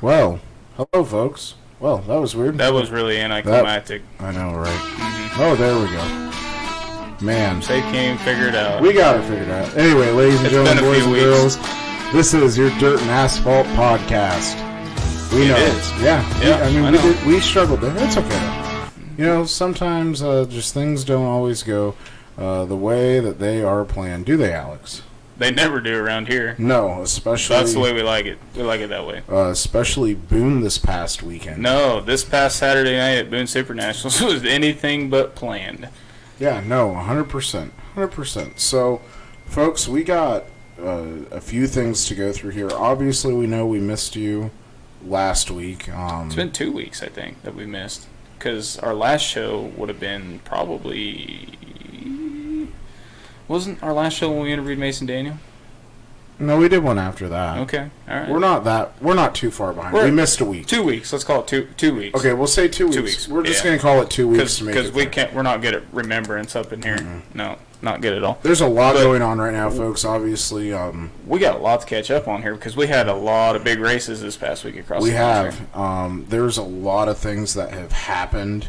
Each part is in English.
Well, hello, folks. Well, that was weird. That was really anticlimactic. I know, right? Oh, there we go. Man. They can't even figure it out. We got it figured out. Anyway, ladies and It's gentlemen, been a boys few and weeks. girls, this is your Dirt and Asphalt podcast. We It know is. Yeah. I mean, I we, know. we struggled there. It's okay. You know, sometimes just things don't always go the way that they are planned. Do they, Alex? They never do around here. No, especially... That's the way we like it. We like it that way. especially Boone this past weekend. No, this past Saturday night at Boone Super Nationals was anything but planned. Yeah, no, 100%. 100%. So, folks, we got a few things to go through here. Obviously, we know we missed you last week. It's been 2 weeks, I think, that we missed. Because our last show would have been probably... Wasn't our last show when we interviewed Mason Daniel? No, we did one after that. Okay, all right. We're not too far behind. We missed a week. 2 weeks. Let's call it two weeks. Okay, we'll say 2 weeks. 2 weeks, We're just yeah. going to call it 2 weeks to make Because it we fair. can't. We're not good at remembrance up in here. No, not good at all. There's a lot going on right now, folks. Obviously, We got a lot to catch up on here because we had a lot of big races this past week across we the country. have. There's a lot of things that have happened.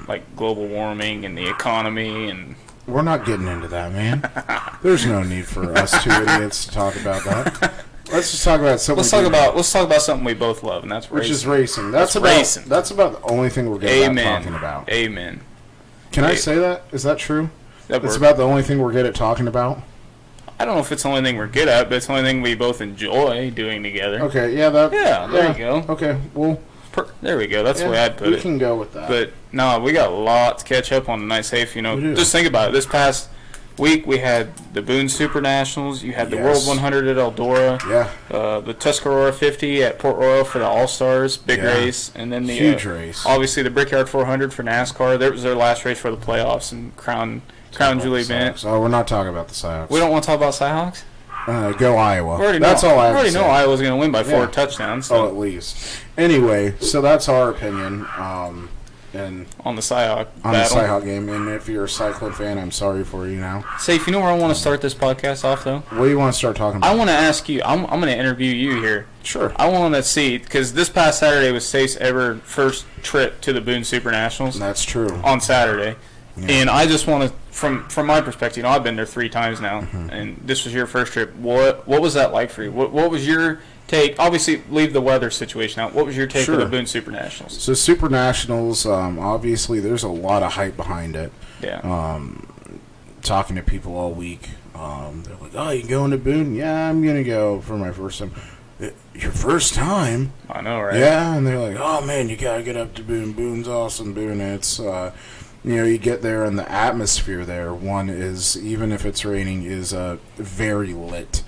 Like global warming and the economy and We're not getting into that, man. There's no need for us two idiots to talk about that. Let's just talk about something. let's talk about something we both love, and that's which racing. is racing. That's about racing. That's about the only thing we're good about talking about. Amen. Can I say that? Is that true? That It's works. about the only thing we're good at talking about. I don't know if it's the only thing we're good at, but it's the only thing we both enjoy doing together. Okay, yeah, that. Yeah, there you go. Okay, well, There we go. That's the way I'd put we it. can go with that. But no, we got a lot to catch up on tonight, Safe. You know, We do. just think about it. This past week we had the Boone Super Nationals. You had the Yes. World 100 at Eldora. yeah, The Tuscarora 50 at Port Royal for the All Stars, big Yeah. race, and then the huge race. obviously the Brickyard 400 for NASCAR. That was their last race for the playoffs and Crown Jewel event. So we're not talking about the Cyhawks. We don't want to talk about Cyhawks. Go Iowa. We already That's know, all I have we already to know say. Iowa's going to win by 4 Yeah. touchdowns. Oh, So at least. Anyway, so that's our opinion. And on the Cyhawk on battle. the Cyhawk game, and if you're a Cyclone fan, I'm sorry for you now. Safe. You know where I want to start this podcast off though? What do you want to start talking about? I want to ask you. I'm going to interview you here. Sure. I want to see because this past Saturday was Safe's ever first trip to the Boone Super Nationals That's true. on Saturday, Yeah. and I just want to, from my perspective, you know, I've been there 3 times now, Mm-hmm. and this was your first trip. What was that like for you? What was your take? Obviously, leave the weather situation out. What was your take Sure. of the Boone Super Nationals? So Super Nationals, obviously, there's a lot of hype behind it. Yeah, Talking to people all week, they're like, "Oh, you going to Boone? Yeah, I'm gonna go for my first time." Your first time? I know, right? Yeah, and they're like, "Oh man, you gotta get up to Boone. Boone's awesome. Boone, it's you get there and the atmosphere there. One is even if it's raining, is very lit.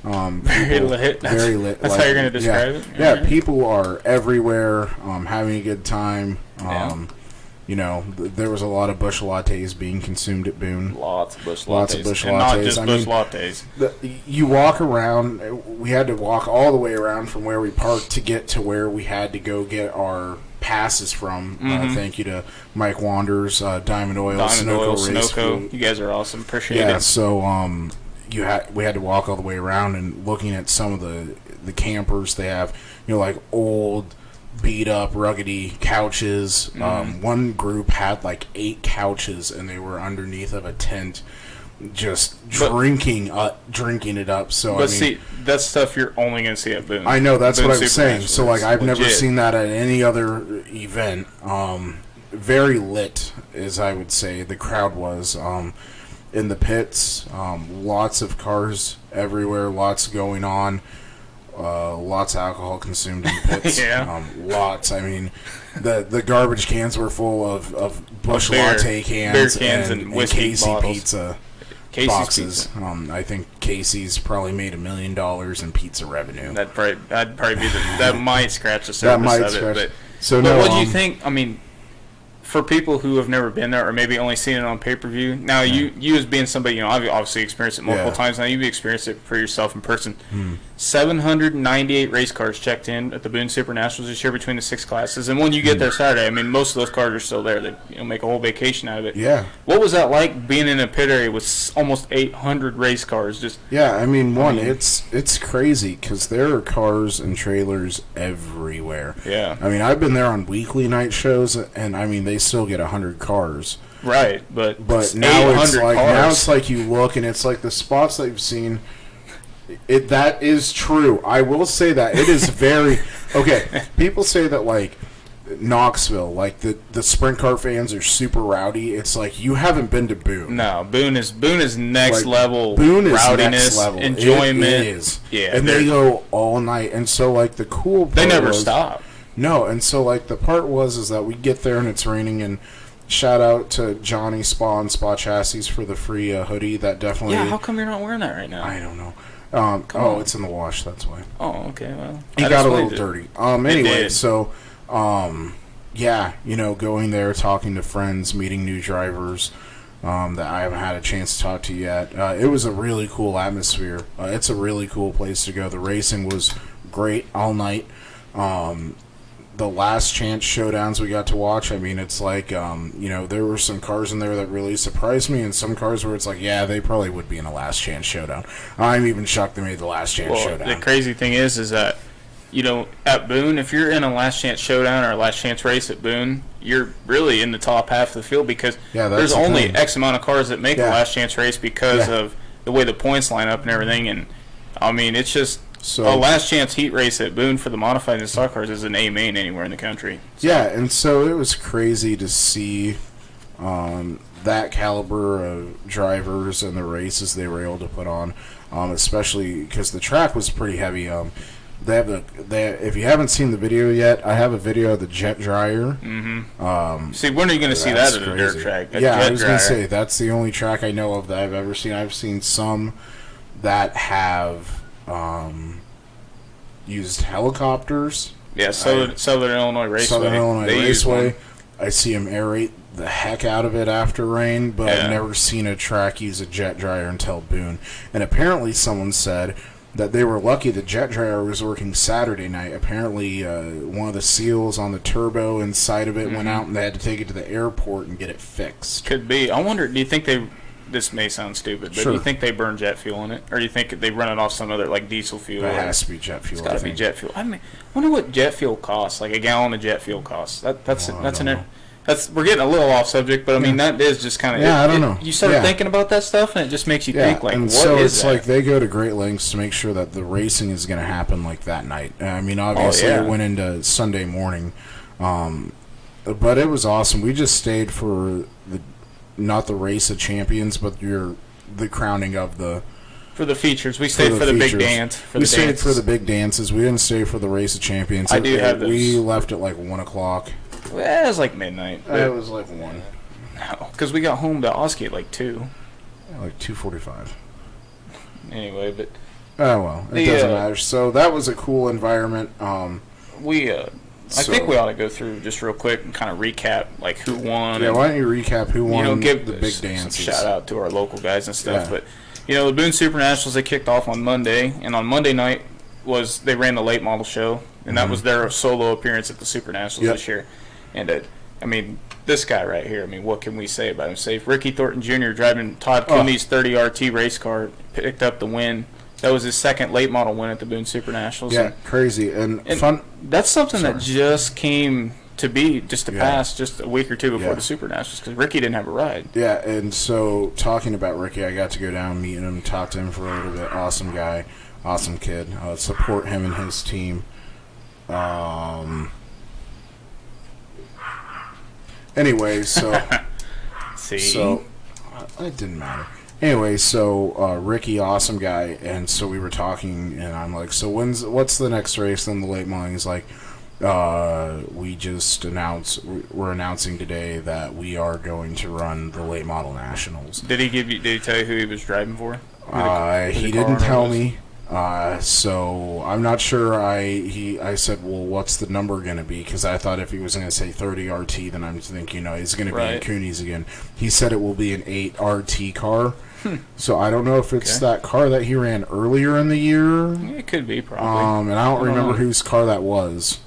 Very People- lit. Very lit. That's how you're gonna describe it? Yeah, Alright. people are everywhere, having a good time. Yeah. You know, there was a lot of bush lattes being consumed at Boone. Lots of bush lattes. Lots of bush and not lattes. just I bush mean- lattes. You walk around. We had to walk all the way around from where we parked to get to where we had to go get our passes from. Thank you to Mike Wanders, Diamond Oil, Diamond Oil, Race Sunoco. Food. You guys are awesome. Appreciate Yeah, it. so we had to walk all the way around and looking at some of the campers they have. You know, like old, beat up, ruggedy couches. One group had like 8 couches and they were underneath of a tent. Just drinking it up. So But I mean, see, that's stuff you're only going to see at Boone. I know that's Boone what I was Super saying. So like Nationals. I've never Legit. seen that at any other event. Very lit, as I would say. The crowd was in the pits. Lots of cars everywhere. Lots going on. Lots of alcohol consumed in the pits. Yeah. Lots. I mean, the garbage cans were full of Busch Beer- Latte cans, beer cans and whiskey Casey bottles. Pizza Casey's boxes. Pizza. I think Casey's probably made $1 million in pizza revenue. That'd probably be that might scratch the That surface might of scratch. it. So But no, what do you think? I mean, for people who have never been there or maybe only seen it on pay-per-view, now you as being somebody, you know, I've obviously experienced it multiple Yeah. times. Now you've experienced it for yourself in person. 798 race cars checked in at the Boone Super Nationals this year between the 6 classes. And when you get there Saturday, I mean, most of those cars are still there. They make a whole vacation out of it. Yeah. What was that like being in a pit area with almost 800 race cars? Yeah, it's crazy because there are cars and trailers everywhere. Yeah. I mean, I've been there on weekly night shows, and I mean, they still get 100 cars. Right, but now it's cars. like you look and it's like the spots that you've seen. That is true. I will say that it is very okay. People say that like Knoxville, like the sprint car fans are super rowdy. It's like you haven't been to Boone. No, Boone is next Like, level. Boone is rowdiness, next level. enjoyment. It is. Yeah, and they go all night. And so like the cool part they never was, stop. No, and so like the part is that we get there and it's raining, and shout out to Johnny Spa and Spa Chassis for the free hoodie. That definitely. Yeah, how come you're not wearing that right now? I don't know. on. It's in the wash. That's why. Oh, okay. Well, He that got a little explains it. dirty. Anyway, did. so, yeah, going there, talking to friends, meeting new drivers that I haven't had a chance to talk to yet. It was a really cool atmosphere. It's a really cool place to go. The racing was great all night. The last chance showdowns we got to watch, I mean, it's like, there were some cars in there that really surprised me, and some cars where it's like, yeah, they probably would be in a last chance showdown. I'm even shocked they made the last chance showdown. The crazy thing is that, at Boone, if you're in a last chance showdown or a last chance race at Boone, you're really in the top half of the field because there's only X amount of cars that make a last chance race because of the way the points line up and everything. And, I mean, it's just... So, a last chance heat race at Boone for the modified and stock cars is an A main anywhere in the country. So. Yeah, and so it was crazy to see that caliber of drivers and the races they were able to put on, especially because the track was pretty heavy. If you haven't seen the video yet, I have a video of the jet dryer. Mm-hmm. See, when are you going to see that at a dirt track? I was going to say that's the only track I know of that I've ever seen. I've seen some that have. Used helicopters. Yeah, Southern Illinois Raceway. Southern Illinois Raceway. I see them aerate the heck out of it after rain, but I've never seen a track use a jet dryer until Boone. And apparently someone said that they were lucky the jet dryer was working Saturday night. Apparently one of the seals on the turbo inside of it went out, and they had to take it to the airport and get it fixed. Could be. I wonder, do you think this may sound stupid, but do you think they burn jet fuel in it? Or do you think they run it off some other, like, diesel fuel? It has to be jet fuel. It's got to be jet fuel. I mean, I wonder what jet fuel costs, like a gallon of jet fuel costs. We're getting a little off subject, but I mean, that is just kind of... Yeah, I don't know. You start thinking about that stuff, and it just makes you think, like, and what so is it's that? like they go to great lengths to make sure that the racing is going to happen, like, that night. I mean, obviously, it went into Sunday morning. But it was awesome. We just stayed for not the race of champions, but the crowning of for the features. We stayed for the big dance. We stayed for the big dances. We didn't stay for the race of champions. I do have those. We left at like 1 o'clock. Well, it was like midnight. It was like 1. No, because we got home to Oski at like 2. Like 2:45. Anyway, but... Oh, well. It doesn't matter. So that was a cool environment. I think we ought to go through just real quick and kind of recap like who won. Yeah, why don't you recap who won give the big dances? Shout out to our local guys and stuff. Yeah. But the Boone Super Nationals, they kicked off on Monday, and on Monday night they ran the late model show, and that was their solo appearance at the Super Nationals this year. And I mean, this guy right here. I mean, what can we say about him? Say Ricky Thornton Jr. driving Todd Cooney's 30 RT race car picked up the win. That was his second late model win at the Boone Super Nationals. Yeah, crazy and fun. That's something that just came to pass just a week or two before the Super Nationals because Ricky didn't have a ride. Yeah, and so talking about Ricky, I got to go down, meet him, talk to him for a little bit. Awesome guy, awesome kid. Support him and his team. Anyway, so it didn't matter. Anyway, so Ricky, awesome guy, and so we were talking, and I'm like, so what's the next race? Then the late model, he's like, we just we're announcing today that we are going to run the late model nationals. Did he tell you who he was driving for? He didn't tell me. So I'm not sure. I said, well, what's the number going to be? Because I thought if he was going to say 30 RT, then I'm thinking, he's going to be in Cooney's again. He said it will be an 8 RT car. So I don't know if it's that car that he ran earlier in the year. It could be, probably. And I don't remember whose car that was.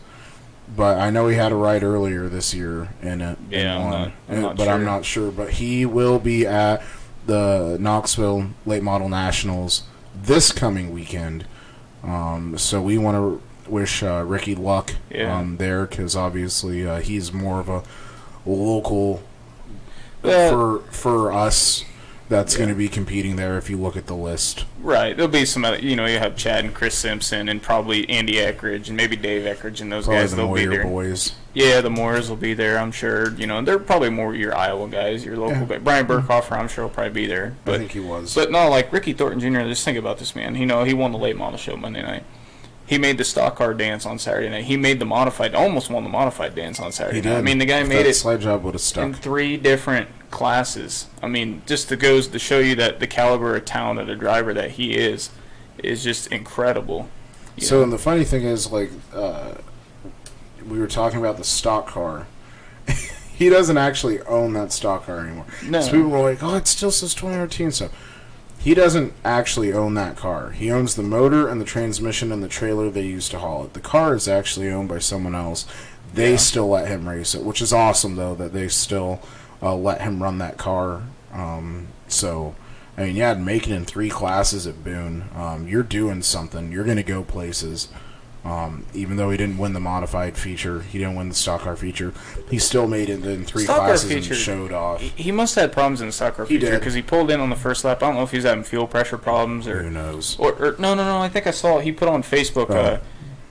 But I know he had a ride earlier this year in it. Yeah, I'm not sure. I'm not sure. But he will be at the Knoxville Late Model Nationals this coming weekend. So we want to wish Ricky luck there, because obviously he's more of a local for us that's going to be competing there if you look at the list. Right. There'll be some other, you have Chad and Chris Simpson and probably Andy Eckridge and maybe Dave Eckridge and those Probably guys. They'll be there. Boys. Yeah, the Moores will be there, I'm sure. They're probably more your Iowa guys, your local guys. Brian Burkhofer, I'm sure, will probably be there. But, I think he was. But no, like Ricky Thornton Jr., just think about this, man. He won the late model show Monday night. He made the stock car dance on Saturday night. He made almost won the modified dance on Saturday night. I mean, the guy made it sled job would have stuck in 3 different classes. I mean, just goes to show you that the caliber of talent of the driver that he is just incredible. So, and the funny thing is, like, we were talking about the stock car. He doesn't actually own that stock car anymore. No. So people were like, oh, it still says 2013 stuff. He doesn't actually own that car. He owns the motor and the transmission and the trailer they use to haul it. The car is actually owned by someone else. They still let him race it, which is awesome, though, that they still let him run that car. So, I mean, make it in 3 classes at Boone. You're doing something. You're going to go places. Even though he didn't win the modified feature, he didn't win the stock car feature, he still made it in 3 classes and showed off. He must have had problems in the stock car feature because he pulled in on the first lap. I don't know if he's having fuel pressure problems or... Who knows? Or no. I think I saw he put on Facebook,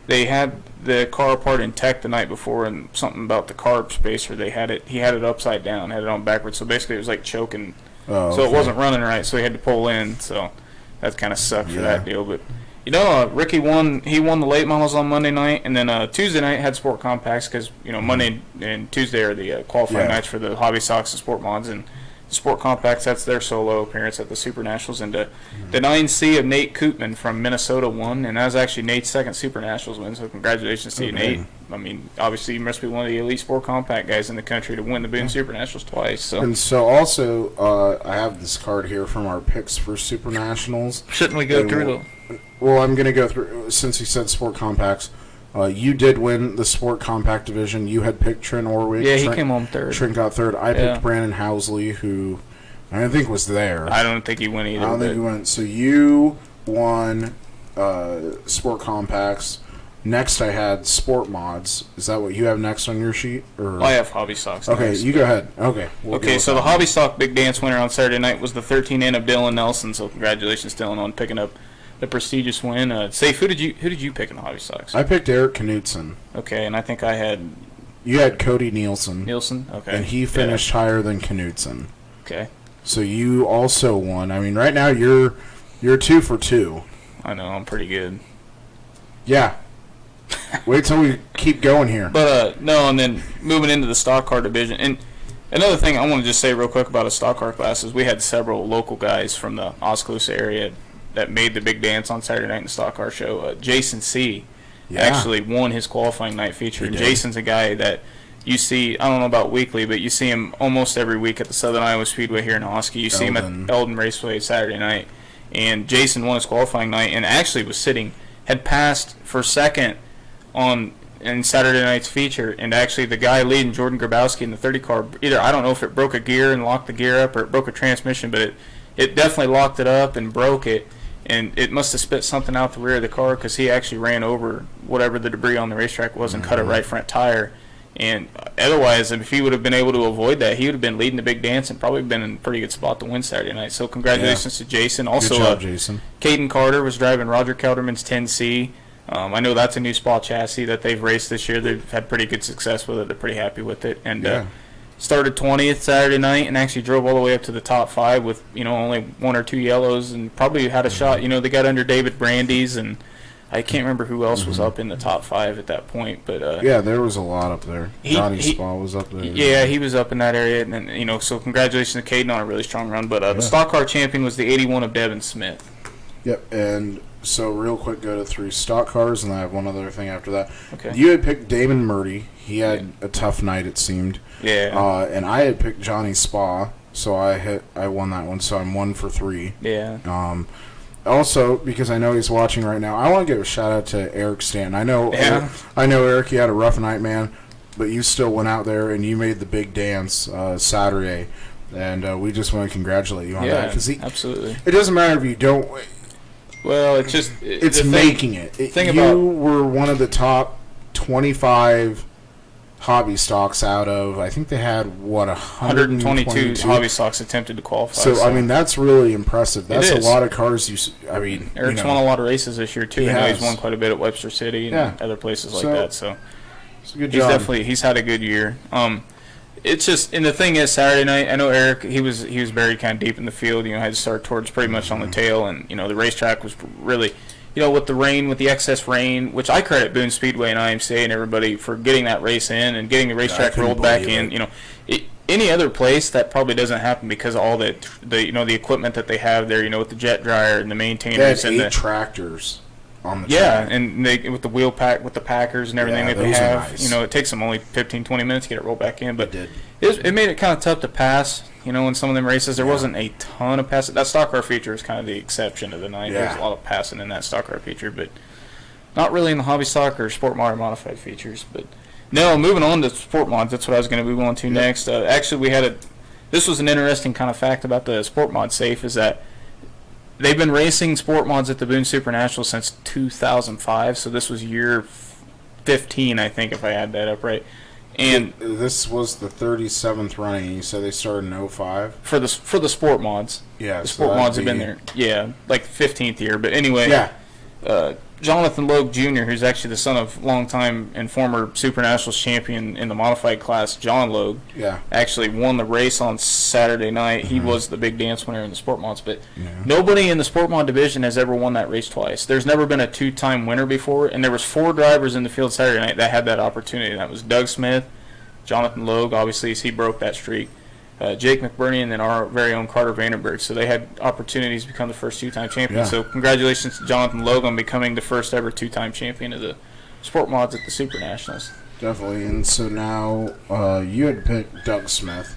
they had the car apart in tech the night before, and something about the carb spacer, he had it upside down, had it on backwards, so basically it was like choking. So it wasn't running right, so he had to pull in, so that kind of sucked for that deal, but... Ricky won. He won the late models on Monday night, and then Tuesday night had Sport Compacts because Monday and Tuesday are the qualifying nights for the Hobby Stocks and Sport Mods, and the Sport Compacts, that's their solo appearance at the Super Nationals. And the 9C of Nate Koopman from Minnesota won, and that was actually Nate's second Super Nationals win. So congratulations to you, Nate. I mean, obviously you must be one of the elite Sport Compact guys in the country to win the Boone Super Nationals twice. So. And so also, I have this card here from our picks for Super Nationals. Shouldn't we go through them? Well, I'm going to go through, since he said Sport Compacts. You did win the Sport Compact division. You had picked Trent Orwick. Yeah, he came home third. Trent got third. I picked Brandon Housley, who I don't think was there. I don't think he went either. I don't think he went. So you won Sport Compacts. Next, I had Sport Mods. Is that what you have next on your sheet? Or? I have Hobby Stocks. Okay, next. you go ahead. Okay. Okay, so the Hobby Stock Big Dance winner on Saturday night was the 13N of Dylan Nelson. So congratulations, Dylan, on picking up the prestigious win. Safe, who did you pick in the Hobby Stocks? I picked Eric Knudsen. Okay, and I think I had... You had Cody Nielsen. Okay. And he finished higher than Knudsen. Okay. So you also won. I mean, right now you're 2 for 2. I know, I'm pretty good. Yeah. Wait till we keep going here. But, no, and then moving into the stock car division. And another thing I want to just say real quick about a stock car class is we had several local guys from the Oskaloosa area that made the big dance on Saturday night in the stock car show. Jason C. actually won his qualifying night feature. And Jason's a guy that you see, I don't know about weekly, but you see him almost every week at the Southern Iowa Speedway here in Hosky. You see him at Eldon Raceway Saturday night. And Jason won his qualifying night and actually had passed for second in Saturday night's feature. And actually the guy leading, Jordan Grabowski, in the 30 car, either I don't know if it broke a gear and locked the gear up or it broke a transmission, but it definitely locked it up and broke it. And it must have spit something out the rear of the car because he actually ran over whatever the debris on the racetrack was and cut a right front tire. And otherwise, if he would have been able to avoid that, he would have been leading the big dance and probably been in a pretty good spot to win Saturday night. So congratulations to Jason. Also, good job, Jason. Caden Carter was driving Roger Kelderman's 10C. I know that's a new Spa chassis that they've raced this year. They've had pretty good success with it. They're pretty happy with it. And started 20th Saturday night and actually drove all the way up to the top 5 with only 1 or 2 yellows and probably had a shot. They got under David Brandy's and I can't remember who else was up in the top 5 at that point, but there was a lot up there. Johnny Spa was up there. Yeah, he was up in that area, and so congratulations to Caden on a really strong run. But the stock car champion was the 81 of Devin Smith. Yep, and so real quick, go to 3 stock cars, and I have one other thing after that. Okay. You had picked Damon Murdy. He had a tough night, it seemed. Yeah. And I had picked Johnny Spa. So I won that one. So I'm 1 for 3. Yeah. Also, because I know he's watching right now, I want to give a shout out to Eric Stanton. I know Eric, you had a rough night, man, but you still went out there and you made the big dance Saturday, and we just want to congratulate you on that. Because absolutely. It doesn't matter if you don't. Well, it's just it's making it. You were one of the top 25 hobby stocks out of, I think they had, 122 hobby stocks attempted to qualify. So, I mean, that's really impressive. That's a lot of cars. Eric's won a lot of races this year, too. I know he's won quite a bit at Webster City and other places like that. So, it's a good job. He's had a good year. It's just, and the thing is, Saturday night, I know Eric, he was buried kind of deep in the field, had to start towards pretty much on the tail, and, the racetrack was really, with the rain, with the excess rain, which I credit Boone Speedway and IMCA and everybody for getting that race in and getting the racetrack rolled back in. Any other place that probably doesn't happen because of all the equipment that they have there, with the jet dryer and the maintainers they had and 8 the tractors on the track. and they with the wheel pack with the packers and everything that they have. Nice. It takes them only 15-20 minutes to get it rolled back in, but it made it kind of tough to pass. In some of them races, there wasn't a ton of passing. That stock car feature is kind of the exception of the night. Yeah. There's a lot of passing in that stock car feature, but not really in the hobby stock or sport mod or modified features. But no, moving on to sport mods. That's what I was going to move on to next. Actually, this was an interesting kind of fact about the sport mod safe is that they've been racing sport mods at the Boone Super National since 2005. So this was year 15, I think, if I add that up right. And this was the 37th running. You said they started in 05? For the sport mods. Yeah. The sport mods have been there. Yeah, like 15th year. But anyway, Jonathan Logue Jr., who's actually the son of longtime and former Super Nationals champion in the modified class, John Logue, actually won the race on Saturday night. He was the big dance winner in the sport mods. But nobody in the sport mod division has ever won that race twice. There's never been a 2-time winner before, and there was 4 drivers in the field Saturday night that had that opportunity. That was Doug Smith, Jonathan Logue, obviously, as he broke that streak, Jake McBurney, and then our very own Carter Vandenberg. So they had opportunities to become the first 2-time champion. Yeah. So congratulations to Jonathan Logue on becoming the first ever 2-time champion of the sport mods at the Super Nationals. Definitely. And so now you had picked Doug Smith.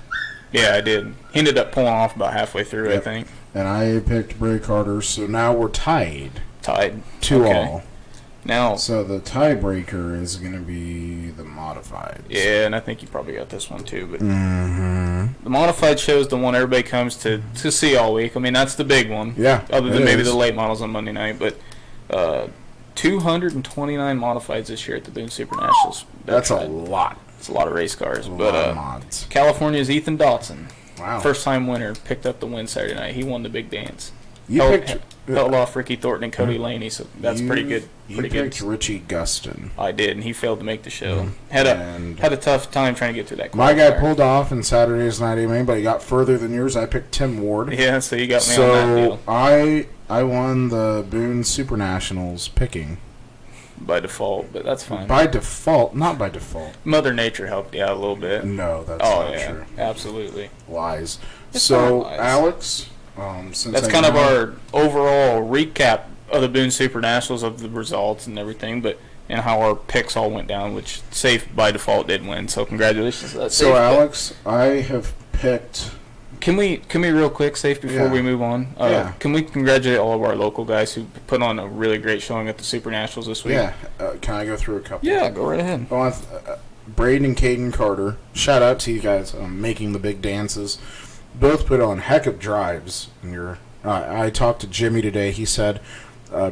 Yeah, I did. He ended up pulling off about halfway through, I think. And I picked Bray Carter. So now we're tied. 2-all. Now, so the tiebreaker is going to be the modified. Yeah, and I think you probably got this one too. But the modified show is the one everybody comes to see all week. I mean, that's the big one. Yeah. Other than maybe the late models on Monday night, but 229 modifieds this year at the Boone Super Nationals. That's a lot. It's a lot of race cars. A lot of mods. California's Ethan Dotson, wow, first-time winner, picked up the win Saturday night. He won the big dance. You picked held off Ricky Thornton and Cody Laney, so that's pretty good. You picked Richie Gustin. I did, and he failed to make the show. Had a tough time trying to get through that. My guy pulled off in Saturday's night anyway, but he got further than yours. I picked Tim Ward. Yeah, so you got me on that deal. So I won the Boone Super Nationals picking. By default, but that's fine. By default, not by default. Mother Nature helped you out a little bit. No, that's not true. Absolutely. Lies. It's so, lies. Alex, since that's kind of our overall recap of the Boone Super Nationals, of the results and everything, and how our picks all went down, which Safe by default did win. So congratulations to that. So Alex, I have picked. Can we real quick, Safe, before we move on? Can we congratulate all of our local guys who put on a really great showing at the Super Nationals this week? Yeah. Can I go through a couple? Yeah, go right ahead. Braden and Caden Carter. Shout out to you guys making the big dances. Both put on heck of drives. And I talked to Jimmy today. He said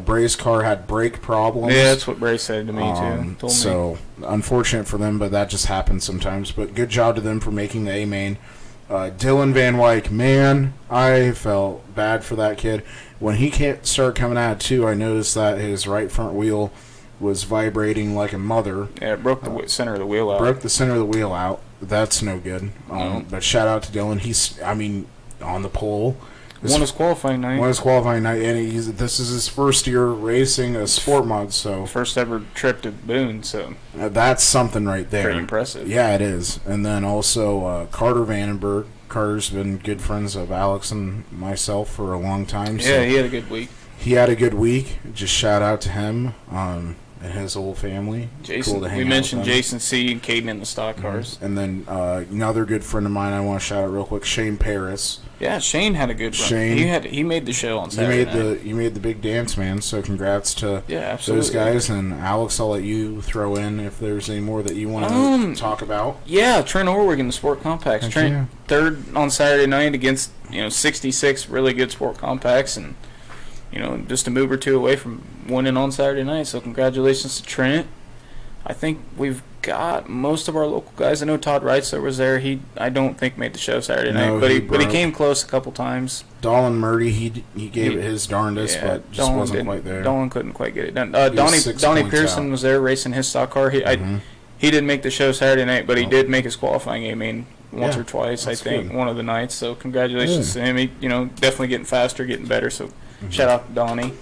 Bray's car had brake problems. Yeah, that's what Bray said to me too. So unfortunate for them, but that just happens sometimes. But good job to them for making the A main. Dylan Van Wyck, man, I felt bad for that kid. When he can't start coming out too, I noticed that his right front wheel was vibrating like a mother. Yeah, it broke the center of the wheel out. Broke the center of the wheel out. That's no good. But shout out to Dylan. He's, on the pole. Won his qualifying night. And this is his first year racing a sport mod, so first ever trip to Boone, so that's something right there. Pretty impressive. Yeah, it is. And then also Carter Vandenberg. Carter's been good friends of Alex and myself for a long time. Yeah, he had a good week. He had a good week. Just shout out to him. And and his whole family. Jason, Cool to hang we out mentioned with them. Jason C. and Caden in the stock cars. And then another good friend of mine I want to shout out real quick, Shane Paris. Yeah, Shane had a good run. Shane- He made the show on You Saturday made night. the big dance, man. So congrats to Yeah, absolutely. those guys. And Alex, I'll let you throw in if there's any more that you want to talk about. Yeah, Trent Orwig in the Sport Compacts. Heck Trent yeah. third on Saturday night against 66 really good Sport Compacts, and just a move or two away from winning on Saturday night. So congratulations to Trent. I think we've got most of our local guys. I know Todd Reitzer was there. I don't think made the show Saturday No, night, but he broke. came close a couple times. Dolan Murdy, he gave it his darndest, but just Dolan wasn't didn't- quite there. Dolan couldn't quite get it done. was Donnie 6 Donnie points Pearson out. was there racing his stock car. He didn't make the show Saturday night, but he Oh. did make his qualifying game. I mean, once Yeah, or twice, I that's think, good. one of the nights. So congratulations Good. to him. He, definitely getting faster, getting better. So Mm-hmm. shout out to Donnie.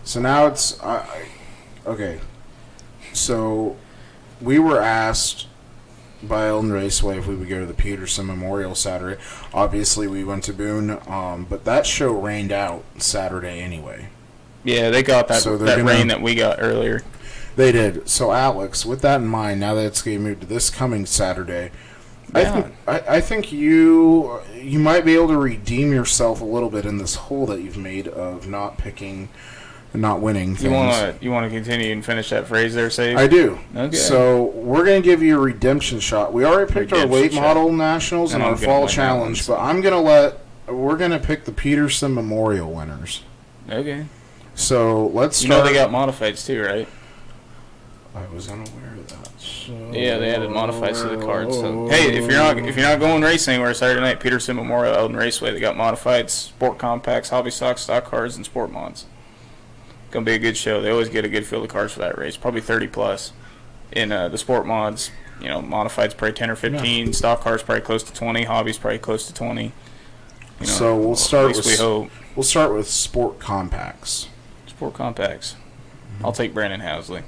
So now it's okay. So we were asked by Elton Raceway if we would go to the Peterson Memorial Saturday. Obviously, we went to Boone, but that show rained out Saturday anyway. Yeah, they got that So they're that gonna- rain that we got earlier. They did. So Alex, with that in mind, now that it's getting moved to this coming Saturday, Yeah. I think you might be able to redeem yourself a little bit in this hole that you've made of not picking, not winning things. You want to continue and finish that phrase there, Save? I do. Okay. So we're gonna give you a redemption shot. We already picked our Redemption weight shot. model nationals and And our I'm gonna fall win that challenge, one, but so- we're gonna pick the Peterson Memorial winners. Okay. So let's You start. know they got modifieds too, right? I was unaware of that. So Yeah, they added modifieds to the card. So hey, if you're not going racing anywhere Saturday night, Peterson Memorial Eldon Raceway, they got modifieds, sport compacts, hobby stock cars, and sport mods. Gonna be a good show. They always get a good field of cars for that race, probably 30 plus. In the sport mods, modifieds probably 10 or 15, stock cars probably close to 20, hobbies probably close to 20. So we'll start at least with we hope. We'll start with sport compacts. Sport compacts. I'll take Brandon Housley.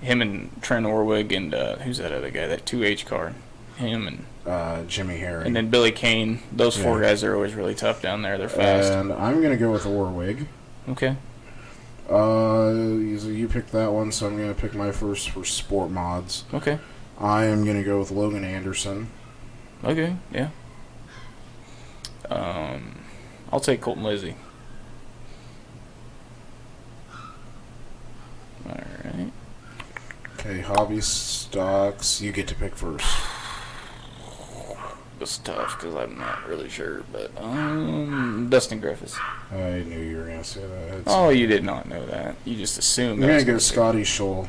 Him and Trent Orwig and who's that other guy? That 2H car. Him and Jimmy Harry. then Billy Kane. Those four Yeah. guys are always really tough down there. They're fast. And I'm gonna go with Orwig. Okay. You picked that one, so I'm gonna pick my first for sport mods. Okay. I am gonna go with Logan Anderson. Okay. Yeah. I'll take Colton Lizzie. All right. Okay, hobby stocks. You get to pick first. It's tough because I'm not really sure, but Dustin Griffiths. I knew you were gonna say that. Oh, you did not know that. You just assumed. I'm I was gonna go say Scotty Scholl.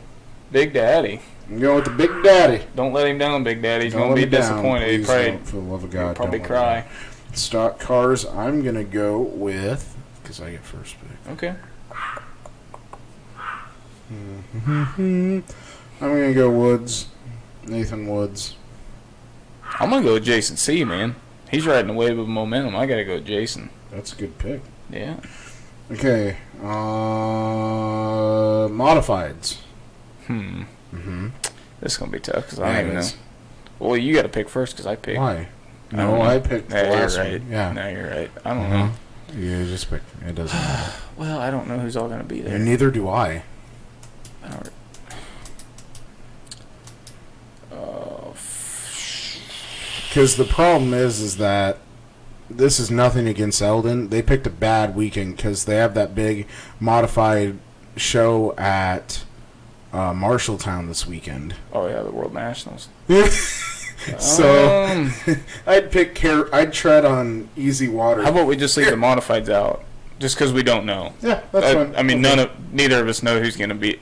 Big Daddy. I'm going with the Big Daddy. Don't let him down, Big Daddy. He's Don't gonna let be me down, disappointed. He please probably don't, for the love of God. probably don't let me cry. down. Stock cars. I'm gonna go with because I get first pick. Okay. I'm gonna go Woods. Nathan Woods. I'm gonna go with Jason C. Man, he's riding a wave of momentum. I gotta go with Jason. That's a good pick. Yeah. Okay. Modifieds. Mm-hmm. This is gonna be tough because I Yeah, don't even it know. is. Well, you got to pick first because I picked. Why? I don't No, know. I picked the Yeah, last you're right. one. Yeah. No, you're right. I don't Uh-huh. know. You just picked. It doesn't matter. Well, I don't know who's all gonna be there. And neither do I. I don't- Because the problem is that this is nothing against Eldon. They picked a bad weekend because they have that big modified show at Marshalltown this weekend. Oh yeah, the World Nationals. So I'd tread on easy water. How about we just leave the modifieds out, just because we don't know. Yeah, that's fine. I mean, Okay. neither of us know who's gonna be,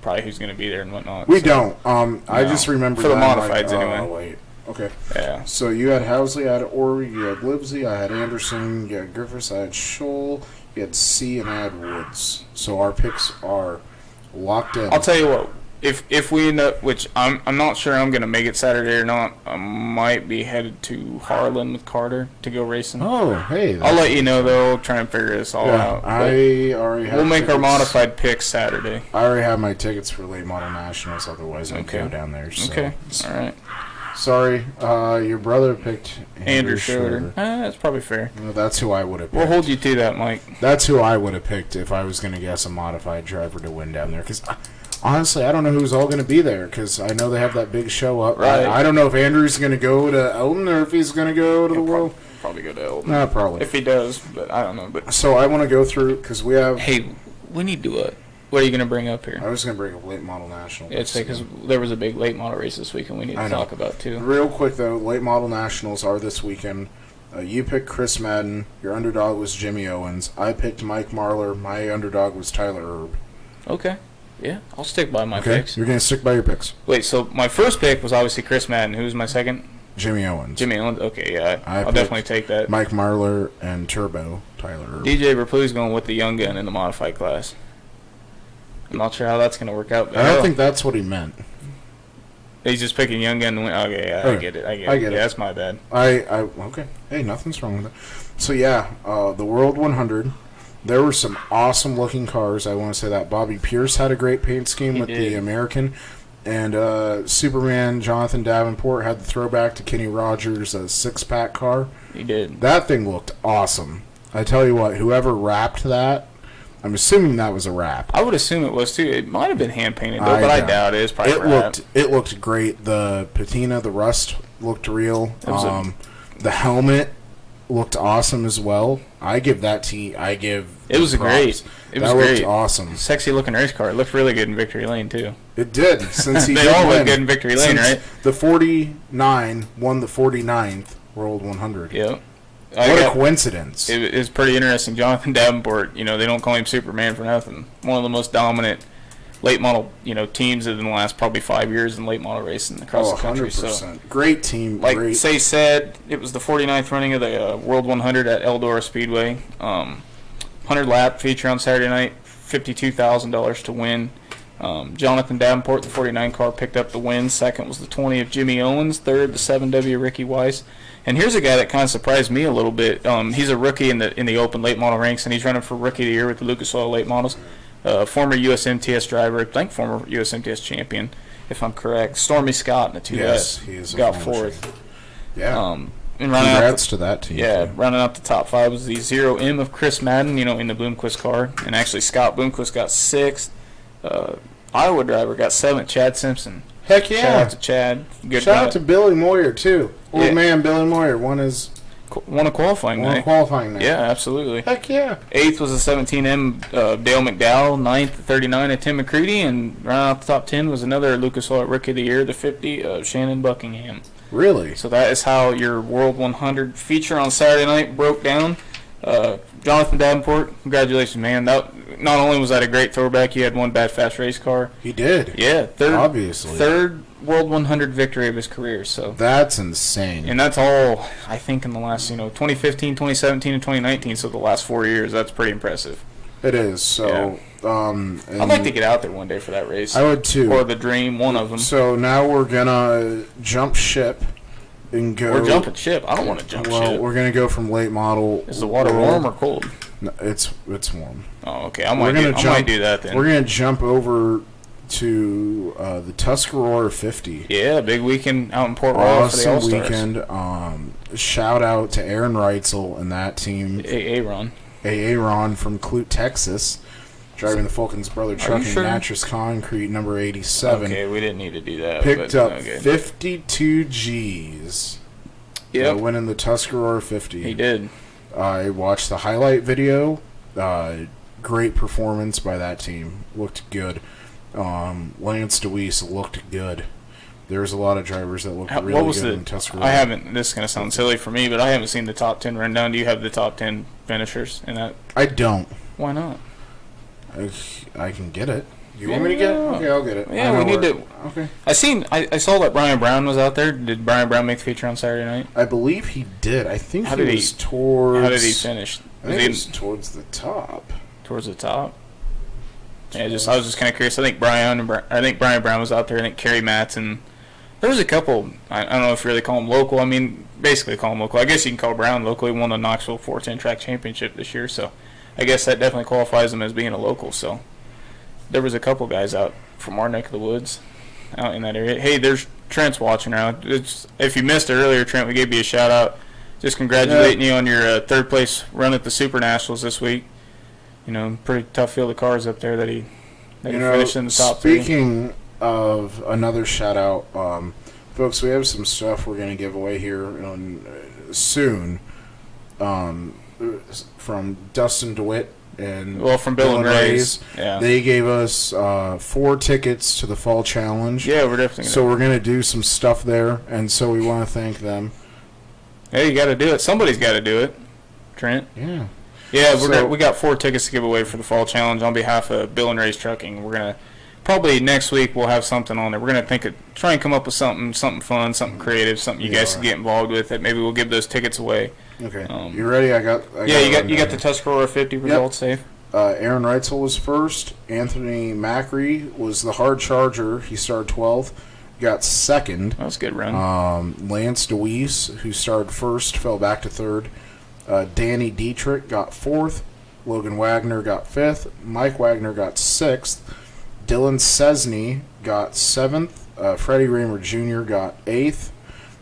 probably who's gonna be there and whatnot. We so, don't. I No. just remember For the that, modifieds, like, anyway. Wait. Okay. Yeah. So you had Housley, I had Orwig, you had Livesey, I had Anderson, you had Griffiths, I had Scholl, you had C, and I had Woods. So our picks are locked in. I'll tell you what. If we end up, which I'm not sure I'm gonna make it Saturday or not, I might be headed to Harlan with Carter to go racing. Oh, hey. I'll let you know though. Try and figure this all Yeah, out. but I already have we'll make our tickets. modified picks Saturday. I already have my tickets for late model nationals. Otherwise, I'd Okay. go down there. So Okay. it's All right. Sorry, your brother picked Andrew Schroeder. That's probably fair. Well, that's who I would have picked. We'll hold you to that, Mike. That's who I would have picked if I was going to guess a modified driver to win down there. Because honestly, I don't know who's all going to be there. Because I know they have that big show up. Right. I don't know if Andrew's going to go to Elton or if he's going to go to the World. Probably go to Elton. No, probably. If he does, but I don't know. But so I want to go through because we have. hey, we need to. What are you going to bring up here? I was going to bring up late model national. Yeah, because there was a big late model race this weekend we need to talk about too. Real quick though, late model nationals are this weekend. You picked Chris Madden. Your underdog was Jimmy Owens. I picked Mike Marlar. My underdog was Tyler Erb. Okay. Yeah, I'll stick by my picks. You're going to stick by your picks. Wait, so my first pick was obviously Chris Madden. Who's my second? Jimmy Owens. Jimmy Owens. Okay, yeah, I'll definitely take that. Mike Marlar and Turbo Tyler Erb. DJ Raplu's going with the young gun in the modified class. I'm not sure how that's going to work out. I don't think that's what he meant. He's just picking young gun to win. Okay, yeah, I get it. I get it. Yeah, that's my bad. Okay. Hey, nothing's wrong with that. So yeah, the World 100. There were some awesome looking cars. I want to say that Bobby Pierce had a great paint scheme with the American, and Superman Jonathan Davenport had the throwback to Kenny Rogers' 6-pack car. He did. That thing looked awesome. I tell you what, whoever wrapped that. I'm assuming that was a wrap. I would assume it was too. It might have been hand painted though, but I doubt it. It's probably wrapped. It looked great. The patina, the rust looked real. The helmet looked awesome as well. I give that to. It was great. It was great. Looked awesome. Sexy looking race car. It looked really good in Victory Lane too. It did. Since he they all look good in Victory Lane, right? The 49 won the 49th World 100. Yep. What a coincidence. It is pretty interesting. Jonathan Davenport, they don't call him Superman for nothing. One of the most dominant late model, teams in the last probably 5 years in late model racing across the country. 100%. So, great team. Like Say said, it was the 49th running of the World 100 at Eldora Speedway. 100 lap feature on Saturday night, $52,000 to win. Jonathan Davenport, the 49 car, picked up the win. Second was the 20 of Jimmy Owens. Third, the 7W Ricky Weiss. And here's a guy that kind of surprised me a little bit. He's a rookie in the open late model ranks, and he's running for Rookie of the Year with the Lucas Oil late models. Former USMTS driver, I think former USMTS champion, if I'm correct. Stormy Scott in the 2S. Yes, he is got fourth. Yeah. And congrats to that team. Yeah, rounding out the top 5 was the 0M of Chris Madden, in the Bloomquist car. And actually, Scott Bloomquist got 6th. Iowa driver got 7th, Chad Simpson. Heck yeah. Shout out to Chad. Good Shout out to Billy Moyer, too. Old man Billy Moyer won a qualifying night. Yeah, absolutely. Heck yeah. 8th was the 17M Dale McDowell. 9th, the 39 of Tim McCready. And rounding out the top 10 was another Lucas Oil Rookie of the Year, the 50 of Shannon Buckingham. Really? So that is how your World 100 feature on Saturday night broke down. Jonathan Davenport, congratulations, man. Not only was that a great throwback, you had one bad fast race car. He did. Yeah, third World 100 victory of his career. So that's insane. And that's all, I think, in the last, 2015, 2017, and 2019. So the last 4 years, that's pretty impressive. It is. So, I'd like to get out there one day for that race. I would too. Or the Dream, one of them. So now we're gonna jump ship. And go. We're jumping ship. I don't want to jump ship. Well, we're gonna go from late model. Is the water warm or cold? No, it's warm. Oh, okay. I might do that then. We're gonna jump over to the Tuscarora 50. Yeah, big weekend out in Port Royal for the All-Stars. Weekend. Shout out to Aaron Reitzel and that team. AA Ron from Clute, Texas. Driving the Fulkins Brother Truck in Natchez Concrete, number 87. Okay, we didn't need to do that. Picked up 52 G's. Yeah. Winning the Tuscarora 50. He did. I watched the highlight video. Great performance by that team. Looked good. Lance DeWeese looked good. There's a lot of drivers that look really good in Tuscarora. I haven't. This is going to sound silly for me, but I haven't seen the top 10 rundown. Do you have the top 10 finishers in that? I don't. Why not? I can get it. You want me to get it? Okay, I'll get it. Yeah, we need to. Okay. I saw that Brian Brown was out there. Did Brian Brown make the feature on Saturday night? I believe he did. I think How did he finish? I think he was towards the top. Towards the top? Yeah, I was just kind of curious. I think Brian Brown was out there. I think Kerry Matson. There was a couple. I don't know if you really call them local. I mean, basically call them local. I guess you can call Brown local. He won the Knoxville 410 track championship this year, so I guess that definitely qualifies him as being a local. So there was a couple guys out from our neck of the woods. out in that area. Hey, there's Trent's watching now. If you missed it earlier, Trent, we gave you a shout out. Just congratulating you on your third place run at the Super Nationals this week. Pretty tough field of cars up there that he finished in the top three. Speaking of another shout out, folks, we have some stuff we're going to give away here soon from Dustin DeWitt and from Bill and Ray's. Yeah. They gave us 4 tickets to the Fall Challenge. Yeah, we're definitely So we're going to do some stuff there, and so we want to thank them. Hey, you got to do it. Somebody's got to do it, Trent. Yeah. Yeah, we got 4 tickets to give away for the Fall Challenge on behalf of Bill and Ray's Trucking. We're going to probably next week we'll have something on there. We're going to try and come up with something fun, something creative, something you guys can get involved with. That maybe we'll give those tickets away. Okay. You ready? I got you got the Tuscarora 50 results safe. Aaron Reitzel was first. Anthony Macri was the hard charger. He started 12th. Got second. That was a good run. Lance DeWeese, who started first, fell back to third. Danny Dietrich got 4th. Logan Wagner got 5th. Mike Wagner got 6th. Dylan Cesny got 7th. Freddie Raymer Jr. got 8th.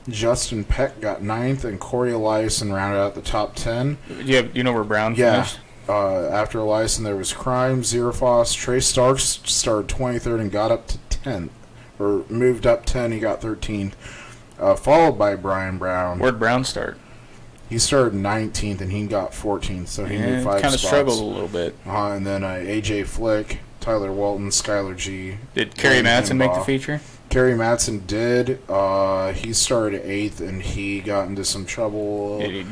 Justin Peck got 9th. And Corey Eliason rounded out the top 10. You know where Brown finished? After Eliason, there was Crime, Zerofoss. Trey Starks started 23rd and got up to 10th. Or moved up 10, he got 13th. Followed by Brian Brown. Where'd Brown start? He started 19th and he got 14th, so he moved 5 spots. Kind of struggled a little bit. And then AJ Flick, Tyler Walton, Skylar G. Did Kerry Madsen make the feature? Kerry Madsen did. He started 8th and he got into some trouble. Did he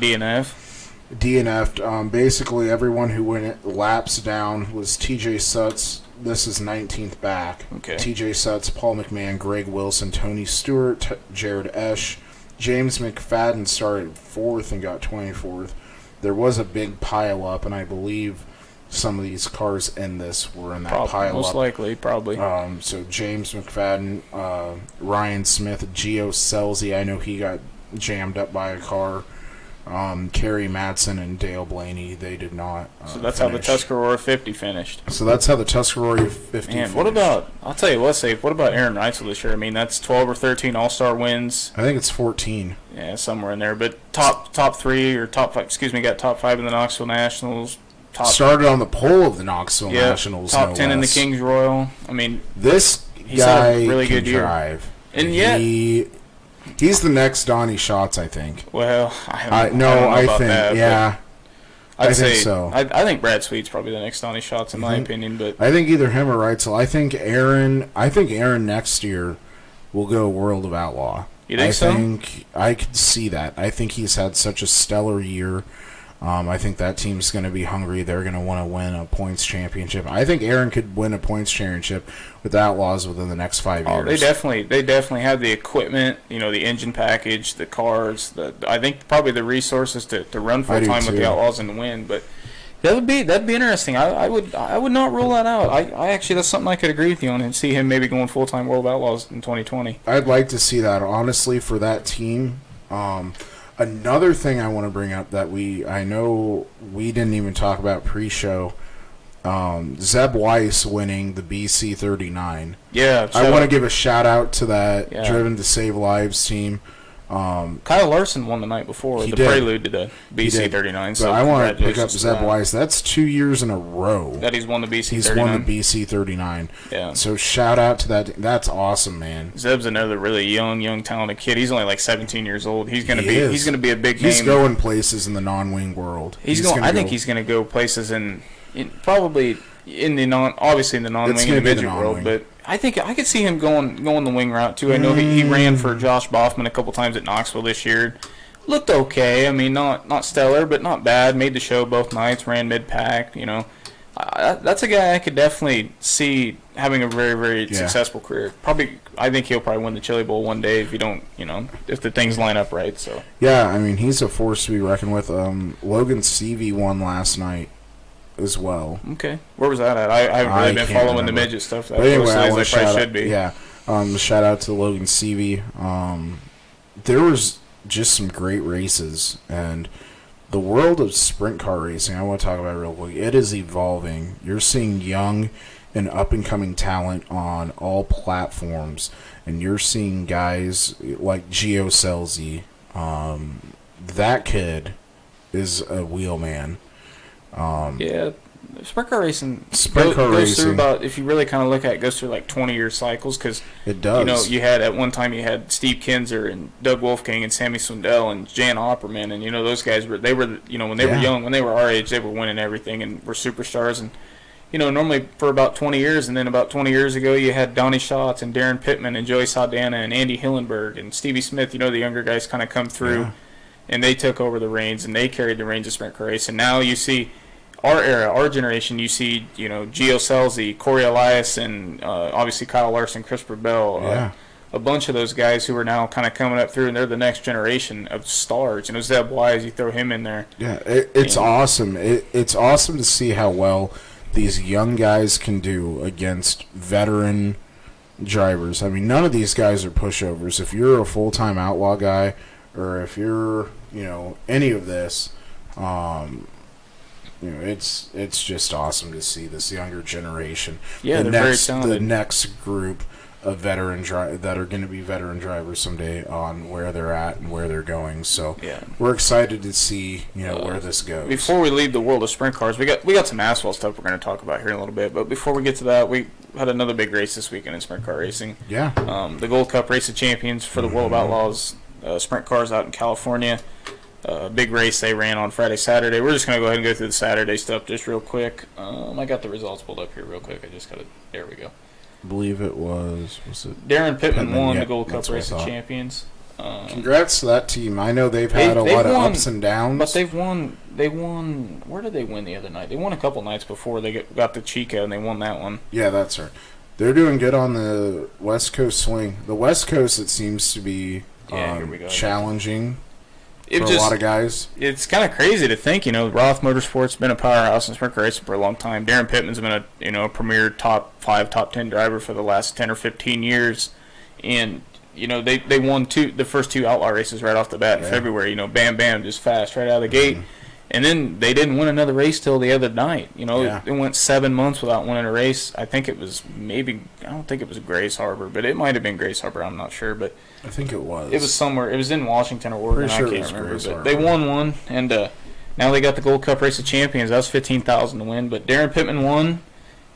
DNF'd. Basically, everyone who went laps down was TJ Sutz. This is 19th back. Okay. TJ Sutz, Paul McMahon, Greg Wilson, Tony Stewart, Jared Esch. James McFadden started 4th and got 24th. There was a big pile up, and I believe some of these cars in this were in that pile most up. Most likely, probably. So James McFadden, Ryan Smith, Gio Selzy, I know he got jammed up by a car. Kerry Madsen and Dale Blaney, they did not So that's finish. how the Tuscarora 50 finished. So that's how the Tuscarora 50 Man, finished. I'll tell you what, Safe, what about Aaron Reitzel this year? I mean, that's 12 or 13 All-Star wins. I think it's 14. Yeah, somewhere in there. But top 3 or top 5, got top 5 in the Knoxville Nationals. Started on the pole of the Knoxville Nationals. Top 10 in the Kings Royal. I mean, this he's guy had a really can good year. drive. And yet, he's the next Donnie Schatz, I think. Well, I think so. I think Brad Sweet's probably the next Donnie Schatz in my opinion, but I think either him or Reitzel. I think Aaron next year will go World of Outlaw. You think so? I think I could see that. I think he's had such a stellar year. I think that team's going to be hungry. They're going to want to win a points championship. I think Aaron could win a points championship with the Outlaws within the next 5 years. They definitely have the equipment, the engine package, the cars. I think probably the resources to run full time with the Outlaws and win. But that'd be interesting. I would not rule that out. I actually, that's something I could agree with you on and see him maybe going full time World Outlaws in 2020. I'd like to see that honestly for that team. Another thing I want to bring up that I know we didn't even talk about pre-show, Zeb Weiss winning the BC 39. Yeah, I want to give a shout out to that Driven to Save Lives team. Kyle Larson won the night before the prelude to the BC 39. So I want to pick up Zeb Weiss. That's 2 years in a row that he's won the BC 39. He's won the BC 39. Yeah. So shout out to that. That's awesome, man. Zeb's another really young talented kid. He's only like 17 years old. He's gonna be a big name. He's going places in the non-wing world. I think he's gonna go places probably in the obviously in the non-wing and the midget world, but I think I could see him going the wing route too. I know he ran for Josh Boffman a couple times at Knoxville this year. Looked okay. I mean, not stellar, but not bad. Made the show both nights. Ran mid-pack. That's a guy I could definitely see having a very, very successful career. I think he'll probably win the Chili Bowl one day if if the things line up right. So yeah, I mean, he's a force to be reckoned with. Logan Seavey won last night as well. Okay, where was that at? I haven't really been following the midget stuff that closely as I probably should be. Yeah, shout out to Logan Seavey. There was just some great races, and the world of sprint car racing, I want to talk about it real quick. It is evolving. You're seeing young, an up-and-coming talent on all platforms, and you're seeing guys like Gio Scelzi. That kid is a wheelman. Yeah, sprint car racing Sprint car goes racing. through about, if you really kind of look at it, goes through like 20-year cycles, because It does. you know, you had at one time you had Steve Kinzer and Doug Wolfgang and Sammy Swindell and Jan Opperman, and you know those guys were you know, when they were Yeah. young, when they were our age, they were winning everything and were superstars. And you know, normally for about 20 years, and then about 20 years ago, you had Donnie Schatz and Darren Pittman and Joey Saldana and Andy Hillenberg and Stevie Smith. You know, the younger guys kind of come through, Yeah. and they took over the reins and they carried the reins of sprint car race. And now you see our era, our generation, you see, you know, Gio Scelzi, Corey Elias, and obviously Kyle Larson, Christopher Bell, Yeah. a bunch of those guys who are now kind of coming up through, and they're the next generation of stars. You know, Zeb Wise, you throw him in there. Yeah, it's awesome. It's awesome to see how well these young guys can do against veteran drivers. I mean, none of these guys are pushovers. If you're a full-time outlaw guy, or if you're, you know, any of this, you know, it's just awesome to see this younger generation. Yeah, the they're very next, talented. The next group of veteran that are going to be veteran drivers someday on where they're at and where they're going. So Yeah. we're excited to see, you know, where this goes. Before we leave the world of sprint cars, we got some asphalt stuff we're going to talk about here in a little bit. But before we get to that, we had another big race this weekend in sprint car racing. Yeah. The Gold Cup Race of Champions for the World of Outlaws sprint cars out in California. Big race they ran on Friday, Saturday. We're just going to go ahead and go through the Saturday stuff just real quick. I got the results pulled up here real quick. I just got it. There we go. I believe it was it Darren Pittman Pittman, won yeah, the Gold Cup that's what I Race of thought. Champions. Congrats to that team. I know they've had a They've lot of won, ups and downs. But they won. Where did they win the other night? They won a couple nights before they got the Chico, and they won that one. Yeah, that's right. They're doing good on the West Coast swing. The West Coast, it seems to be Yeah, here we go. challenging It for just, a lot of guys. It's kind of crazy to think, you know, Roth Motorsports been a powerhouse in sprint car racing for a long time. Darren Pittman's been a premier top 5, top 10 driver for the last 10 or 15 years, and you know they won the first two outlaw races right off the bat in Yeah. February. You know, bam bam, just fast right out of the gate. And then they didn't win another race till the other night. You know, Yeah. it went 7 months without winning a race. I think it was I don't think it was Grace Harbor, but it might have been Grace Harbor. I'm not sure, but I think it was. it was somewhere. It was in Washington or Oregon. Pretty sure I it can't was remember. Grace But Harbor. they won one, and now they got the Gold Cup Race of Champions. That was $15,000 to win. But Darren Pittman won.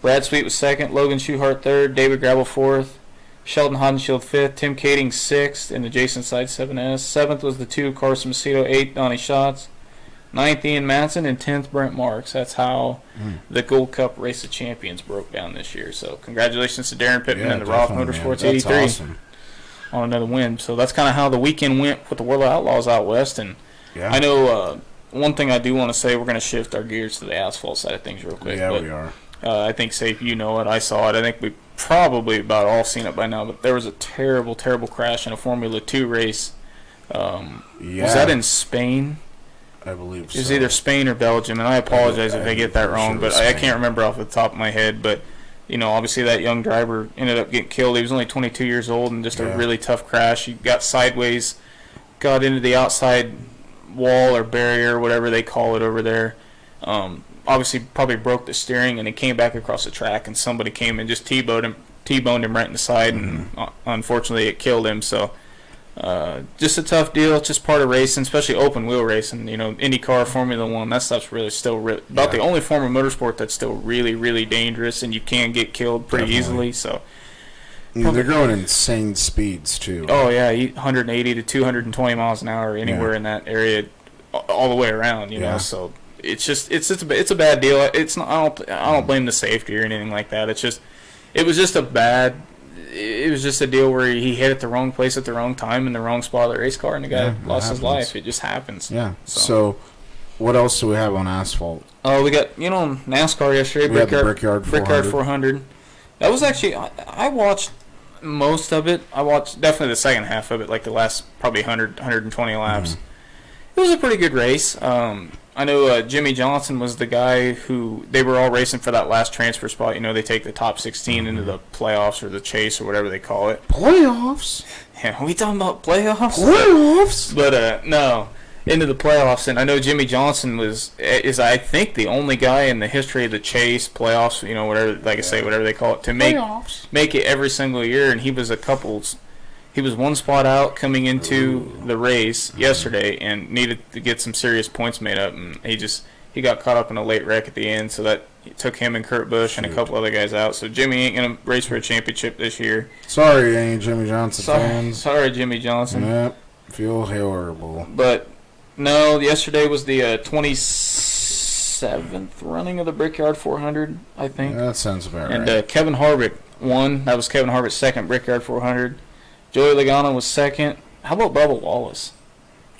Brad Sweet was second. Logan Schuchart third. David Gravel fourth. Sheldon Hodenshield fifth. Tim Kading sixth in the Jason Side 7S. Seventh was the 2 Carson Macedo. 8th Donnie Schatz. 9th Ian Matson, and 10th Brent Marks. That's how the Gold Cup Race of Champions broke down this year. So congratulations to Darren Pittman Yeah, and the Roth definitely, Motorsports man. That's 83 awesome. on another win. So that's kind of how the weekend went with the World of Outlaws out west. And Yeah. I know one thing I do want to say, we're going to shift our gears to the asphalt side of things real quick. Yeah, but, we are. I think, Safe, you know it. I saw it. I think we probably about all seen it by now. But there was a terrible, terrible crash in a Formula 2 race. Yeah. Was that in Spain? I believe It was so. either Spain or Belgium, and I apologize if I I'm get that pretty wrong, sure it but was I Spain. can't remember off the top of my head. But you know, obviously that young driver ended up getting killed. He was only 22 years old, and just a Yeah. really tough crash. He got sideways, got into the outside wall or barrier, or whatever they call it over there. Obviously, probably broke the steering, and he came back across the track, and somebody came and just T-boned him right in the side, and unfortunately, it killed him. So. Just a tough deal. It's just part of racing, especially open wheel racing. You know, IndyCar, Formula One, that stuff's really still about the only form of motorsport that's still really, really dangerous, and you can get killed pretty Definitely. easily. So, They're going insane speeds too. oh yeah, 180 to 220 miles an hour anywhere Yeah. in that area, all the way around. You Yeah. know, so it's a bad deal. It's not. I don't blame the safety or anything like that. It was just a deal where he hit at the wrong place at the wrong time in the wrong spot of the race car, and the guy Yeah, lost his happens. life. It just happens. Yeah. So- So, what else do we have on asphalt? Oh, we got, NASCAR yesterday. We had the Brickyard 400. That was actually, I watched most of it. I watched definitely the second half of it, like the last probably 120 laps. It was a pretty good race. I know Jimmy Johnson was the guy who, they were all racing for that last transfer spot. You know, they take the top 16 into the playoffs or the chase or whatever they call it. Playoffs. Yeah, are we talking about playoffs? Playoffs. But no, into the playoffs, and I know Jimmy Johnson is I think the only guy in the history of the Chase playoffs, whatever, like I say, whatever they call it, to make it every single year, and he was one spot out coming into the race yesterday and needed to get some serious points made up, and he got caught up in a late wreck at the end, so that took him and Kurt Busch and a couple other guys out. So Jimmy ain't gonna race for a championship this year. Sorry, any Jimmy Johnson fans. Sorry, Jimmy Johnson. Yep, feel horrible. But no, yesterday was the 27th running of the Brickyard 400, I think. That sounds about right. And Kevin Harvick won. That was Kevin Harvick's second Brickyard 400. Joey Logano was second. How about Bubba Wallace?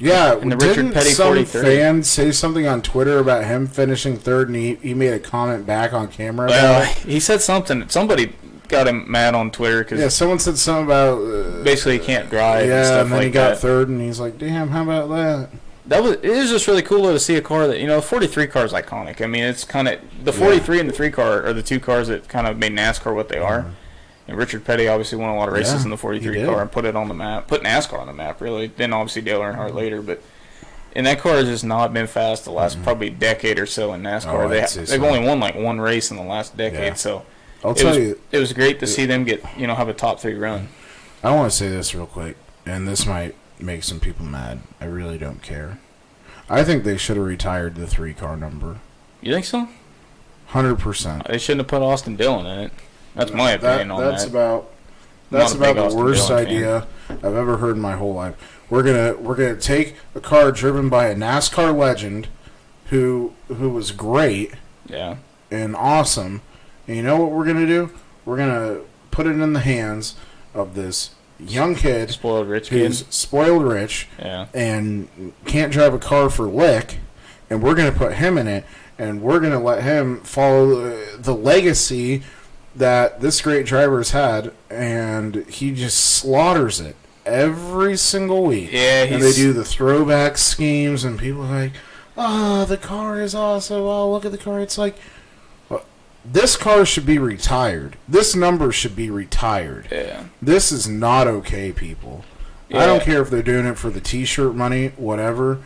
Yeah, and the Richard Petty some 43. fan say something on Twitter about him finishing third, and he made a comment back on camera about it? He said something. Somebody got him mad on Twitter. Cause someone said something about... basically, he can't drive and stuff and then like he got that. third, and he's like, damn, how about that? It was just really cool to see a car that, the 43 car is iconic. I mean, it's kind of... The 43 and the 3 car are the two cars that kind of made NASCAR what they are. And Richard Petty obviously won a lot of races in the 43 car and put it on the map. Put NASCAR on the map, really. Then obviously Dale Earnhardt later, but... And that car has just not been fast the last probably decade or so in NASCAR. They've only won like one race in the last decade, so it was great to see them get have a top 3 run. I want to say this real quick, and this might make some people mad. I really don't care. I think they should have retired the 3 car number. You think so? 100%. They shouldn't have put Austin Dillon in it. That's my opinion on that. That's about the worst idea I've ever heard in my whole life. We're gonna take a car driven by a NASCAR legend, who was great, and awesome. And you know what we're gonna do? We're gonna put it in the hands of this young kid, spoiled rich who's spoiled rich, and can't drive a car for lick. And we're gonna put him in it, and we're gonna let him follow the legacy that this great driver has had, and he just slaughters it every single week. Yeah, and they do the throwback schemes, and people are like, "Oh, the car is awesome! Oh, look at the car!" It's like, well, this car should be retired. This number should be retired. Yeah, this is not okay, people. I don't care if they're doing it for the T-shirt money, whatever.